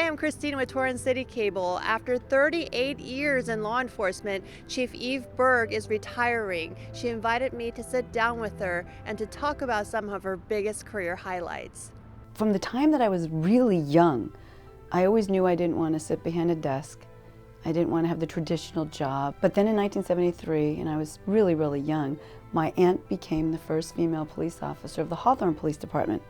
Hi, I'm Christine with Torrance Citi Cable. After 38 years in law enforcement, Chief Berg is retiring. She invited me to sit down with her and to talk about some of her biggest career highlights. From the time that I was really young, I always knew I didn't want to sit behind a desk. I didn't want to have the traditional job. But then in 1973, and I was really, really young, my aunt became the first female police officer of the Hawthorne Police Department.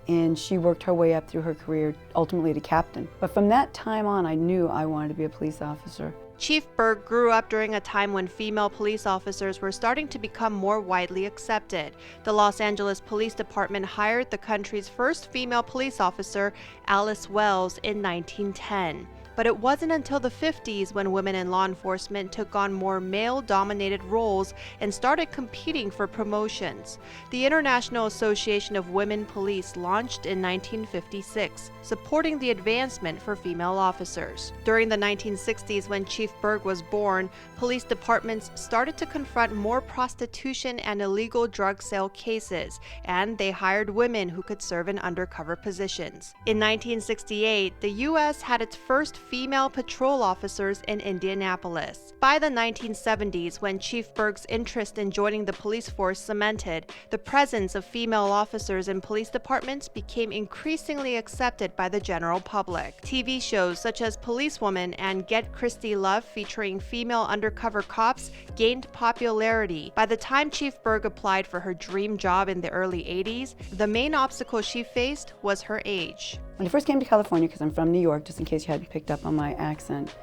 And she worked her way up through her career, ultimately to captain. But from that time on, I knew I wanted to be a police officer. Chief Berg grew up during a time when female police officers were starting to become more widely accepted. The Los Angeles Police Department hired the country's first female police officer, Alice Wells, in 1910. But it wasn't until the 50s when women in law enforcement took on more male-dominated roles and started competing for promotions. The International Association of Women Police launched in 1956, supporting the advancement for female officers. During the 1960s, when Chief Berg was born, police departments started to confront more prostitution and illegal drug sale cases, and they hired women who could serve in undercover positions. In 1968, the U.S. had its first female patrol officers in Indianapolis. By the 1970s, when Chief Berg's interest in joining the police force cemented, the presence of female officers in police departments became increasingly accepted by the general public. TV shows such as Policewoman and Get Christie Love, featuring female undercover cops, gained popularity. By the time Chief Berg applied for her dream job in the early 80s, the main obstacle she faced was her age. When I first came to California, because I'm from New York, just in case you hadn't picked up on my accent,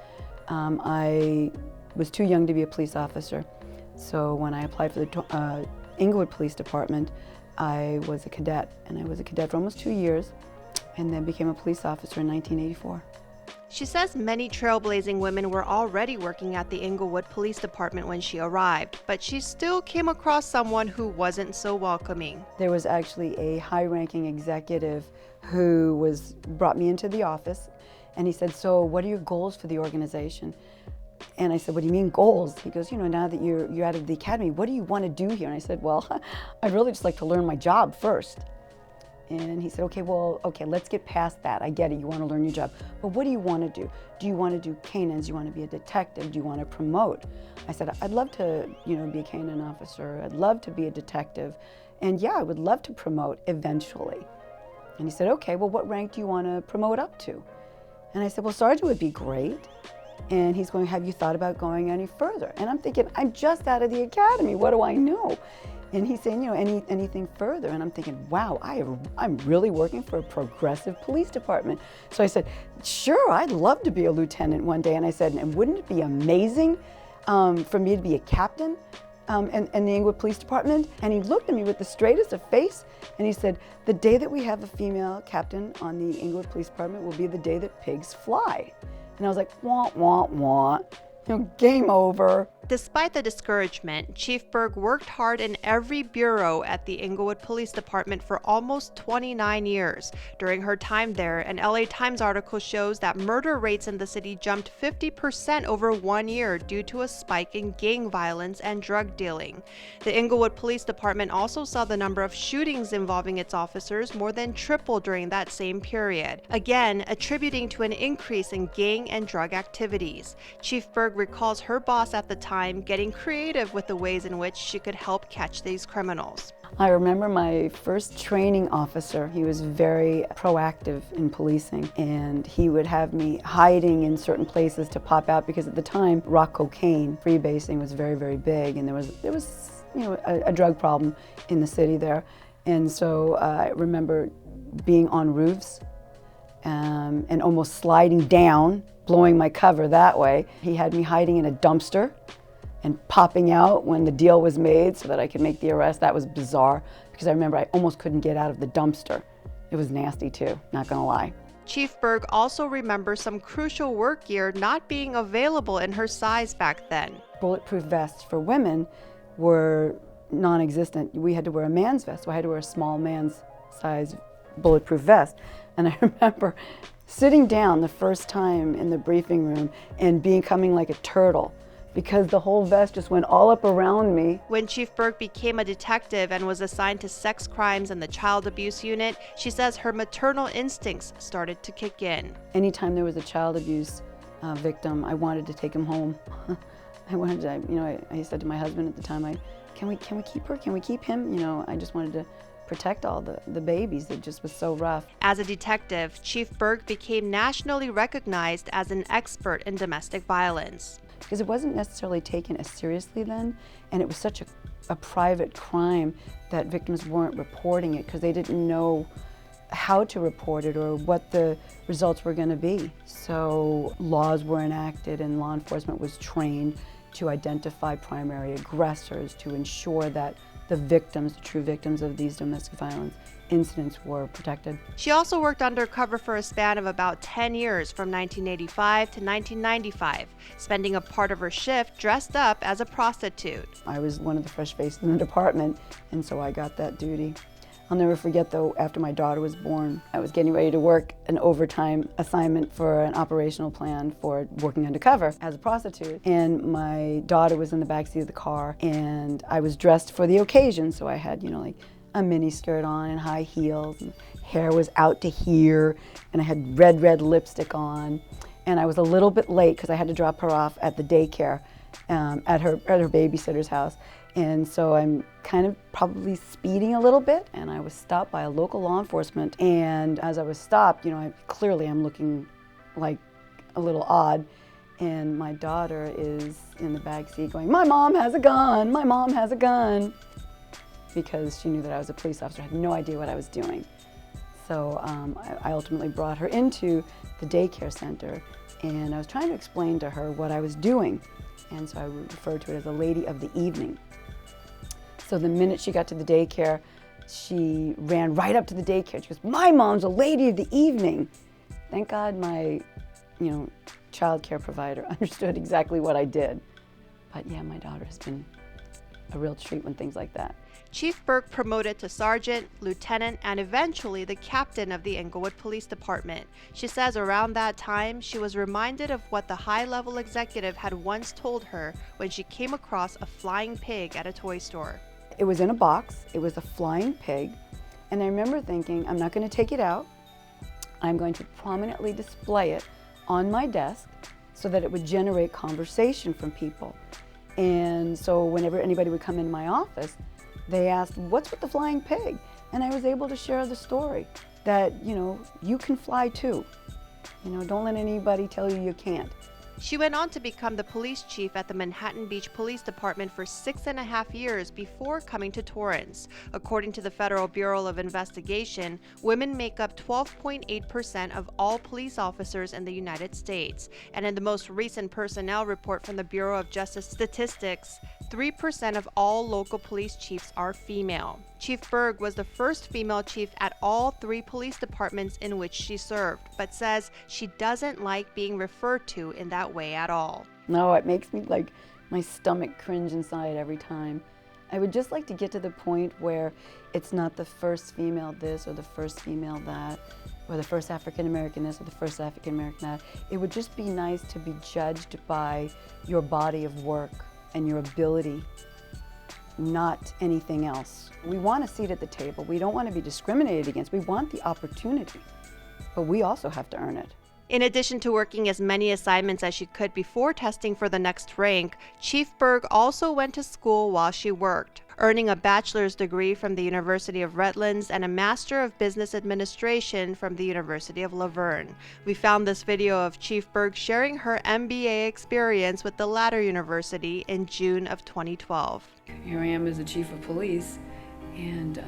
I was too young to be a police officer. So when I applied for the Inglewood Police Department, I was a cadet, and I was a cadet for almost 2 years, and then became a police officer in 1984. She says many trailblazing women were already working at the Inglewood Police Department when she arrived, but she still came across someone who wasn't so welcoming. There was actually a high-ranking executive who brought me into the office, and he said, "So what are your goals for the organization?" And I said, "What do you mean goals?" He goes, "Now that you're out of the academy, what do you want to do here?" And I said, "Well, I'd really just like to learn my job first." And he said, okay, let's get past that. I get it, you want to learn your job. But what do you want to do? Do you want to do canines? Do you want to be a detective? Do you want to promote? I said, I'd love to, be a canine officer. I'd love to be a detective. And yeah, I would love to promote eventually. And he said, okay, well, what rank do you want to promote up to? And I said, well, sergeant would be great. And he's going, have you thought about going any further? And I'm thinking, I'm just out of the academy. What do I know? And he's saying, anything further? And I'm thinking, wow, I'm really working for a progressive police department. So I said, sure, I'd love to be a lieutenant one day. And I said, and wouldn't it be amazing for me to be a captain in the Inglewood Police Department? And he looked at me with the straightest of face, and he said, the day that we have a female captain on the Inglewood Police Department will be the day that pigs fly. And I was like, wah, wah, wah. Game over. Despite the discouragement, Chief Berg worked hard in every bureau at the Inglewood Police Department for almost 29 years. During her time there, an LA Times article shows that murder rates in the city jumped 50% over 1 year due to a spike in gang violence and drug dealing. The Inglewood Police Department also saw the number of shootings involving its officers more than triple during that same period, again attributing to an increase in gang and drug activities. Chief Berg recalls her boss at the time getting creative with the ways in which she could help catch these criminals. I remember my first training officer. He was very proactive in policing, and he would have me hiding in certain places to pop out, because at the time rock cocaine freebasing was very, very big, and there was a drug problem in the city there. And so I remember being on roofs and almost sliding down, blowing my cover that way. He had me hiding in a dumpster and popping out when the deal was made so that I could make the arrest. That was bizarre, because I remember I almost couldn't get out of the dumpster. It was nasty too, not gonna lie. Chief Berg also remembers some crucial work gear not being available in her size back then. Bulletproof vests for women were non-existent. We had to wear a man's vest, so I had to wear a small man's size bulletproof vest. And I remember sitting down the first time in the briefing room and becoming like a turtle, because the whole vest just went all up around me. When Chief Berg became a detective and was assigned to sex crimes and the child abuse unit, she says her maternal instincts started to kick in. Anytime there was a child abuse victim, I wanted to take him home. I wanted to, I said to my husband at the time, can we keep her? Can we keep him? I just wanted to protect all the babies. It just was so rough. As a detective, Chief Berg became nationally recognized as an expert in domestic violence. Because it wasn't necessarily taken as seriously then, and it was such a private crime that victims weren't reporting it because they didn't know how to report it or what the results were going to be. So laws were enacted and law enforcement was trained to identify primary aggressors, to ensure that the victims, the true victims of these domestic violence incidents, were protected. She also worked undercover for a span of about 10 years from 1985 to 1995, spending a part of her shift dressed up as a prostitute. I was one of the fresh faces in the department, and so I got that duty. I'll never forget, though, after my daughter was born, I was getting ready to work an overtime assignment for an operational plan for working undercover as a prostitute. And my daughter was in the backseat of the car, and I was dressed for the occasion. So I had, like a mini skirt on and high heels, and hair was out to here, and I had red lipstick on. And I was a little bit late because I had to drop her off at the daycare at her babysitter's house. And so I'm kind of probably speeding a little bit, and I was stopped by a local law enforcement. And as I was stopped, clearly I'm looking like a little odd. And my daughter is in the back seat going, "My mom has a gun, my mom has a gun," because she knew that I was a police officer. I had no idea what I was doing. So I ultimately brought her into the daycare center, and I was trying to explain to her what I was doing. And so I referred to it as a lady of the evening. So the minute she got to the daycare, she ran right up to the daycare. She goes, "My mom's a lady of the evening." Thank God my, child care provider understood exactly what I did. But yeah, my daughter has been a real treat when things like that. Chief Berg promoted to sergeant, lieutenant, and eventually the captain of the Inglewood Police Department. She says around that time, she was reminded of what the high-level executive had once told her when she came across a flying pig at a toy store. It was in a box. It was a flying pig. And I remember thinking, I'm not going to take it out. I'm going to prominently display it on my desk so that it would generate conversation from people. And so whenever anybody would come in my office, they asked, "What's with the flying pig?" And I was able to share the story that, you can fly too. Don't let anybody tell you you can't. She went on to become the police chief at the Manhattan Beach Police Department for 6.5 years before coming to Torrance. According to the Federal Bureau of Investigation, women make up 12.8% of all police officers in the United States. And in the most recent personnel report from the Bureau of Justice Statistics, 3% of all local police chiefs are female. Chief Berg was the first female chief at all 3 police departments in which she served, but says she doesn't like being referred to in that way at all. No, it makes me my stomach cringe inside every time. I would just like to get to the point where it's not the first female this or the first female that, or the first African American this or the first African American that. It would just be nice to be judged by your body of work and your ability, not anything else. We want a seat at the table. We don't want to be discriminated against. We want the opportunity, but we also have to earn it. In addition to working as many assignments as she could before testing for the next rank, Chief Berg also went to school while she worked, earning a bachelor's degree from the University of Redlands and a Master of Business Administration from the University of La Verne. We found this video of Chief Berg sharing her MBA experience with the latter university in June of 2012. Here I am as a chief of police, and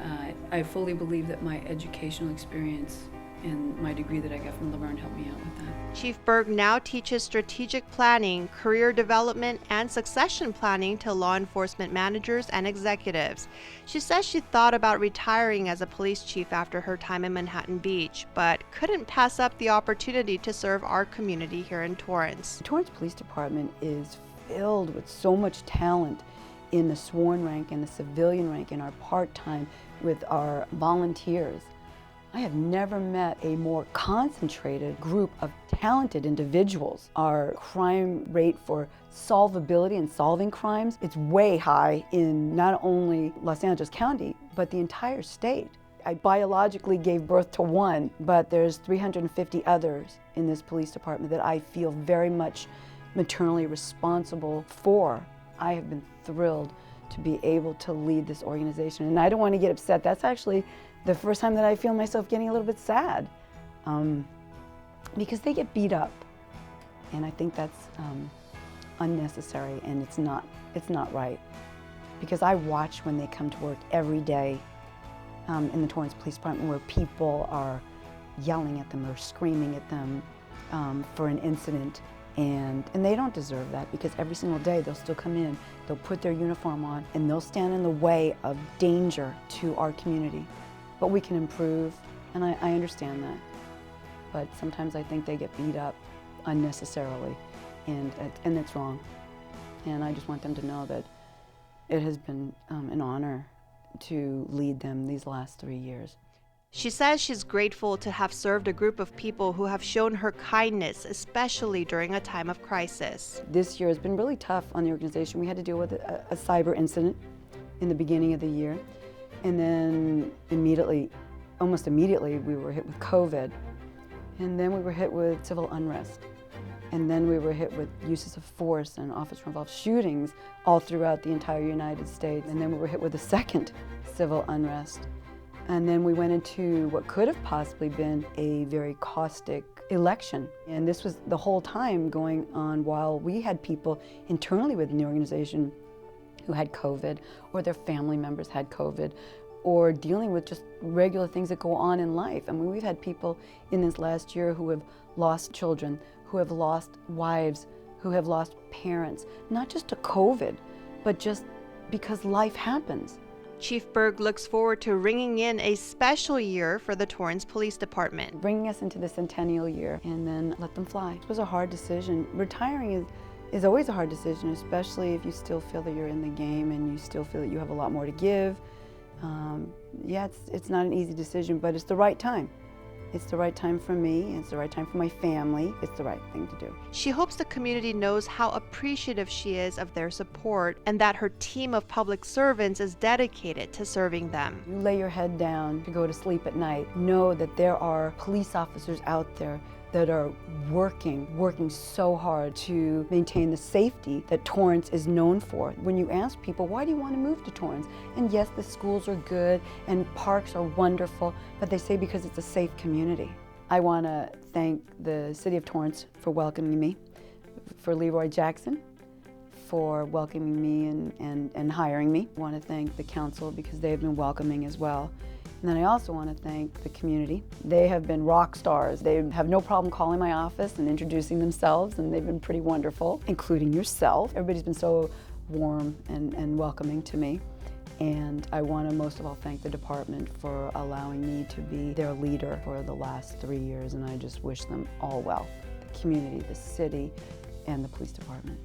I fully believe that my educational experience and my degree that I got from La Verne helped me out with that. Chief Berg now teaches strategic planning, career development, and succession planning to law enforcement managers and executives. She says she thought about retiring as a police chief after her time in Manhattan Beach, but couldn't pass up the opportunity to serve our community here in Torrance. The Torrance Police Department is filled with so much talent in the sworn rank and the civilian rank and our part-time with our volunteers. I have never met a more concentrated group of talented individuals. Our crime rate for solvability and solving crimes, it's way high in not only Los Angeles County, but the entire state. I biologically gave birth to one, but there's 350 others in this police department that I feel very much maternally responsible for. I have been thrilled to be able to lead this organization, and I don't want to get upset. That's actually the first time that I feel myself getting a little bit sad, because they get beat up, and I think that's unnecessary, and it's not right. Because I watch when they come to work every day in the Torrance Police Department, where people are yelling at them or screaming at them for an incident, and they don't deserve that, because every single day they'll still come in, they'll put their uniform on, and they'll stand in the way of danger to our community. But we can improve, and I understand that. But sometimes I think they get beat up unnecessarily, and it's wrong. And I just want them to know that it has been an honor to lead them these last 3 years. She says she's grateful to have served a group of people who have shown her kindness, especially during a time of crisis. This year has been really tough on the organization. We had to deal with a cyber incident in the beginning of the year. And then almost immediately, we were hit with COVID. And then we were hit with civil unrest. And then we were hit with uses of force and officer-involved shootings all throughout the entire United States. And then we were hit with a second civil unrest. And then we went into what could have possibly been a very caustic election. And this was the whole time going on while we had people internally within the organization who had COVID, or their family members had COVID, or dealing with just regular things that go on in life. I mean, we've had people in this last year who have lost children, who have lost wives, who have lost parents, not just to COVID, but just because life happens. Chief Berg looks forward to ringing in a special year for the Torrance Police Department. Bringing us into the centennial year, and then let them fly. It was a hard decision. Retiring is always a hard decision, especially if you still feel that you're in the game and you still feel that you have a lot more to give. Yeah, it's not an easy decision, but it's the right time. It's the right time for me, it's the right time for my family, it's the right thing to do. She hopes the community knows how appreciative she is of their support, and that her team of public servants is dedicated to serving them. You lay your head down to go to sleep at night, know that there are police officers out there that are working so hard to maintain the safety that Torrance is known for. When you ask people, why do you want to move to Torrance? And yes, the schools are good and parks are wonderful, but they say because it's a safe community. I want to thank the City of Torrance for welcoming me, for Leroy Jackson for welcoming me and hiring me. I want to thank the council because they've been welcoming as well. And then I also want to thank the community. They have been rock stars. They have no problem calling my office and introducing themselves, and they've been pretty wonderful, including yourself. Everybody's been so warm and welcoming to me. And I want to most of all thank the department for allowing me to be their leader for the last 3 years, and I just wish them all well. The community, the city, and the police department.